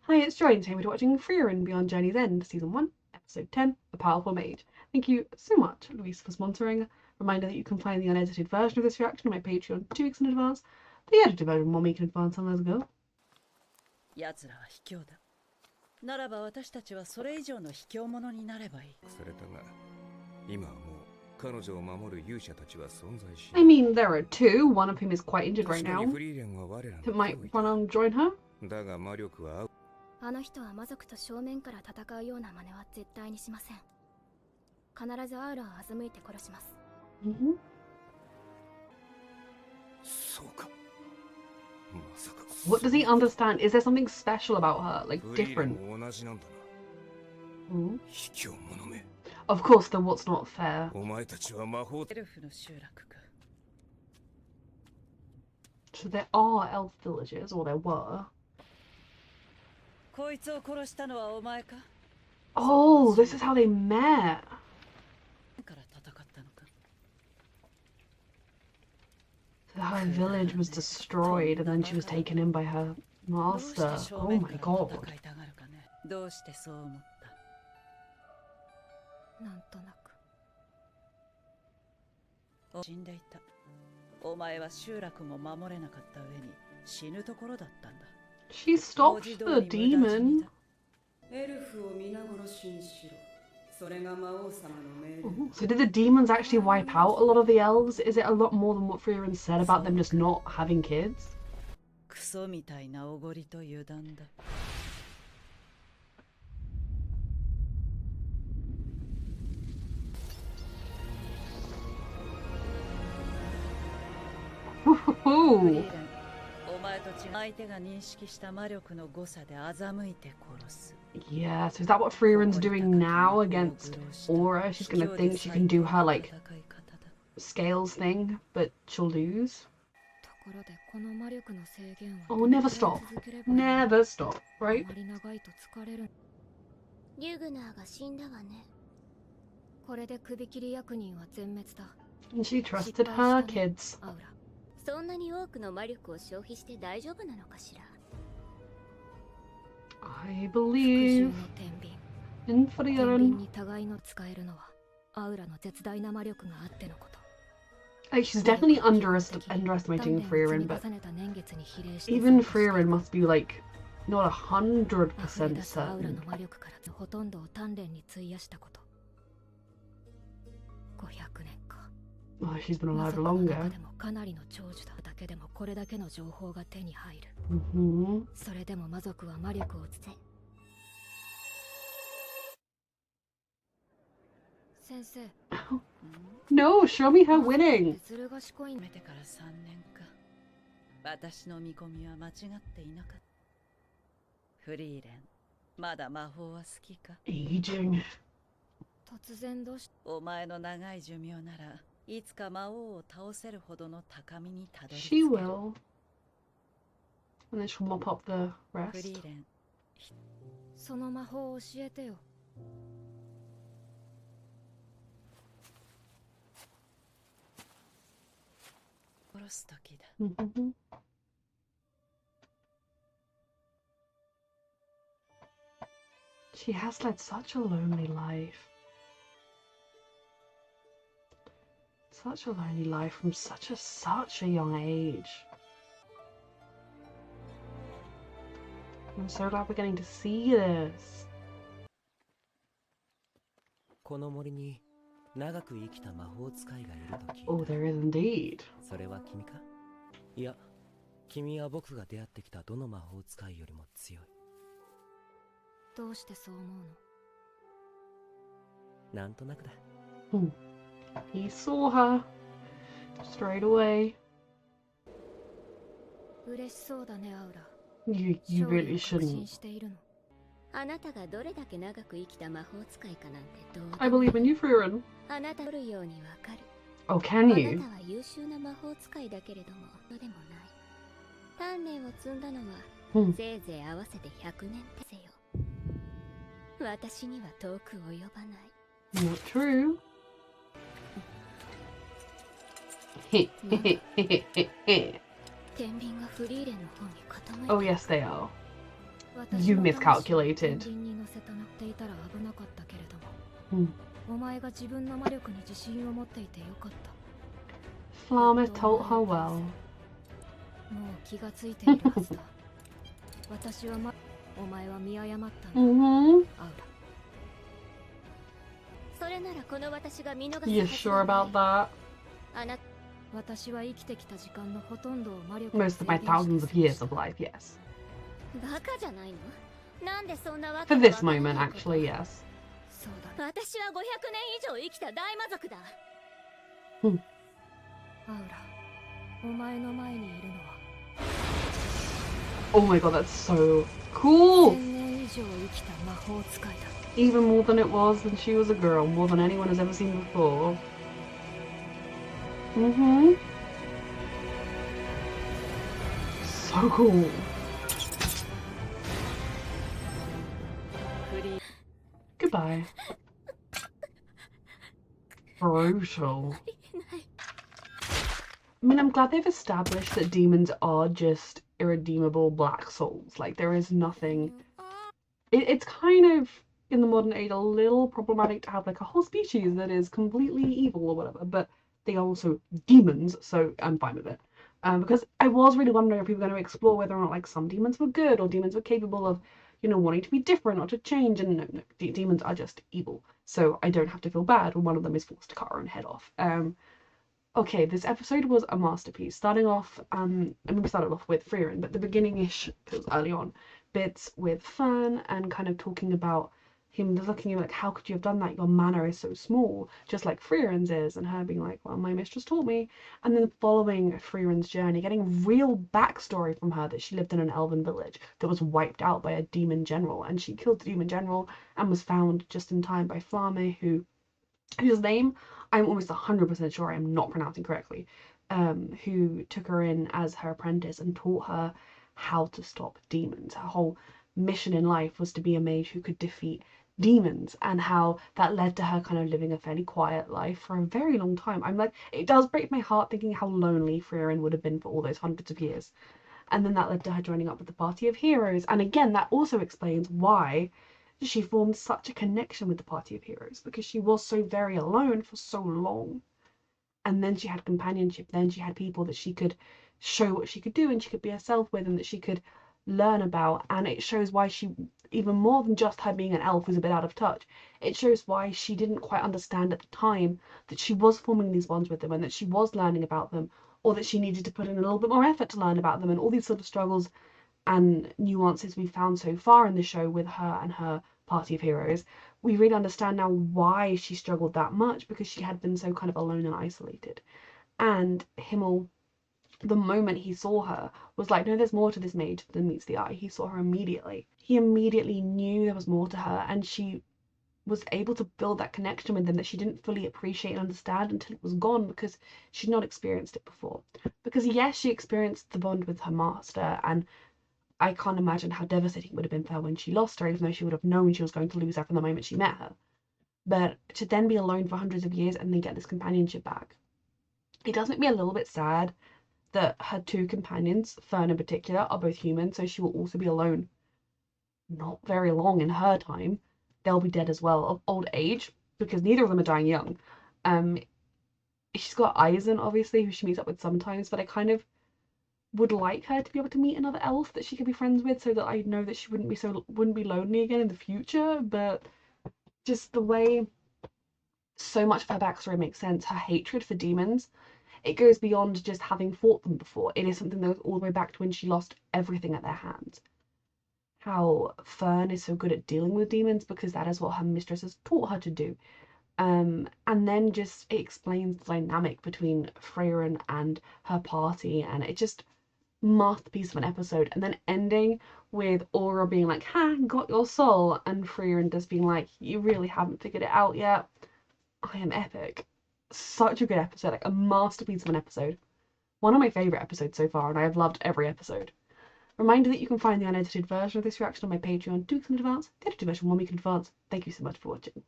Hi, it's Joy, and today we're watching Frieren Beyond Journey's End, Season 1, Episode 10, The Powerful Mage. Thank you so much, Louise, for sponsoring. Reminder that you can find the unedited version of this reaction on my Patreon 2 weeks in advance. The edited version will make in advance on Let's Go. 奴らは卑怯だ。ならば私たちはそれ以上の卑怯者になればいい。されたが、今はもう彼女を守る勇者たちは存在しない。I mean, there are two, one of whom is quite injured right now. That might run on and join her. だが魔力はあの人は魔族と正面から戦うような真似は絶対にしません。必ずアウラを欺いて殺します。そうか。What does he understand? Is there something special about her? Like different? Of course, though what's not fair? So there are elf villages, or there were. Oh, this is how they met. Her village was destroyed and then she was taken in by her master. Oh my god. She stopped the demon. So did the demons actually wipe out a lot of the elves? Is it a lot more than what Frieren said about them just not having kids? Ooh. Yeah, so is that what Frieren's doing now against Aura? She's gonna think she can do her, like, scales thing, but she'll lose. Oh, never stop. Never stop, right? And she trusted her kids. I believe in Frieren. Like, she's definitely underestimating Frieren, but even Frieren must be like not 100% certain. Oh, she's been alive longer. No, show me her winning. Aging. She will. And then she'll mop up the rest. She has led such a lonely life. Such a lonely life from such a young age. I'm so glad we're getting to see this. Oh, there is indeed. He saw her straight away. You really shouldn't. I believe in you, Frieren. Oh, can you? Not true. Oh yes, they are. You miscalculated. Flammer told her well. You sure about that? Most of my thousands of years of life, yes. For this moment, actually, yes. Oh my god, that's so cool! Even more than it was when she was a girl, more than anyone has ever seen before. So cool. Goodbye. Brutal. I mean, I'm glad they've established that demons are just irredeemable black souls. Like, there is nothing... It's kind of, in the modern age, a little problematic to have, like, a whole species that is completely evil or whatever, but they are also demons, so I'm fine with it. Because I was really wondering if we were going to explore whether or not, like, some demons were good, or demons were capable of, you know, wanting to be different or to change, and no, demons are just evil. So I don't have to feel bad when one of them is forced to cut her own head off. Okay, this episode was a masterpiece. Starting off, I mean, we started off with Frieren, but the beginning-ish, it was early on, bits with Fern and kind of talking about him looking at like, how could you have done that? Your manner is so small, just like Frieren's is, and her being like, well, my mistress taught me. And then following Frieren's journey, getting real backstory from her that she lived in an elven village that was wiped out by a demon general, and she killed the demon general and was found just in time by Flamme, whose name I'm almost 100% sure I'm not pronouncing correctly, who took her in as her apprentice and taught her how to stop demons. Her whole mission in life was to be a mage who could defeat demons, and how that led to her kind of living a fairly quiet life for a very long time. I'm like, it does break my heart thinking how lonely Frieren would have been for all those hundreds of years. And then that led to her joining up with the party of heroes, and again, that also explains why she formed such a connection with the party of heroes, because she was so very alone for so long. And then she had companionship, then she had people that she could show what she could do and she could be herself with, and that she could learn about. And it shows why she, even more than just her being an elf who's a bit out of touch, it shows why she didn't quite understand at the time that she was forming these bonds with them, and that she was learning about them, or that she needed to put in a little bit more effort to learn about them, and all these sort of struggles and nuances we've found so far in the show with her and her party of heroes. We really understand now why she struggled that much, because she had been so kind of alone and isolated. And Himmel, the moment he saw her, was like, no, there's more to this mage than meets the eye. He saw her immediately. He immediately knew there was more to her, and she was able to build that connection with him that she didn't fully appreciate and understand until it was gone, because she'd not experienced it before. Because yes, she experienced the bond with her master, and I can't imagine how devastating it would have been for her when she lost her, even though she would have known she was going to lose her from the moment she met her. But to then be alone for hundreds of years and then get this companionship back, it does make me a little bit sad that her two companions, Fern in particular, are both human, so she will also be alone not very long in her time. They'll be dead as well of old age, because neither of them are dying young. She's got Eisen, obviously, who she meets up with sometimes, but I kind of would like her to be able to meet another elf that she could be friends with, so that I know that she wouldn't be lonely again in the future. But just the way so much of her backstory makes sense, her hatred for demons, it goes beyond just having fought them before. It is something that goes all the way back to when she lost everything at their hands. How Fern is so good at dealing with demons because that is what her mistress has taught her to do. And then just it explains the dynamic between Frieren and her party, and it just masterpiece of an episode. And then ending with Aura being like, ha, got your soul, and Frieren just being like, you really haven't figured it out yet. I am epic. Such a good episode, like a masterpiece of an episode. One of my favourite episodes so far, and I have loved every episode. Reminder that you can find the unedited version of this reaction on my Patreon 2 weeks in advance, the edited version 1 week in advance. Thank you so much for watching.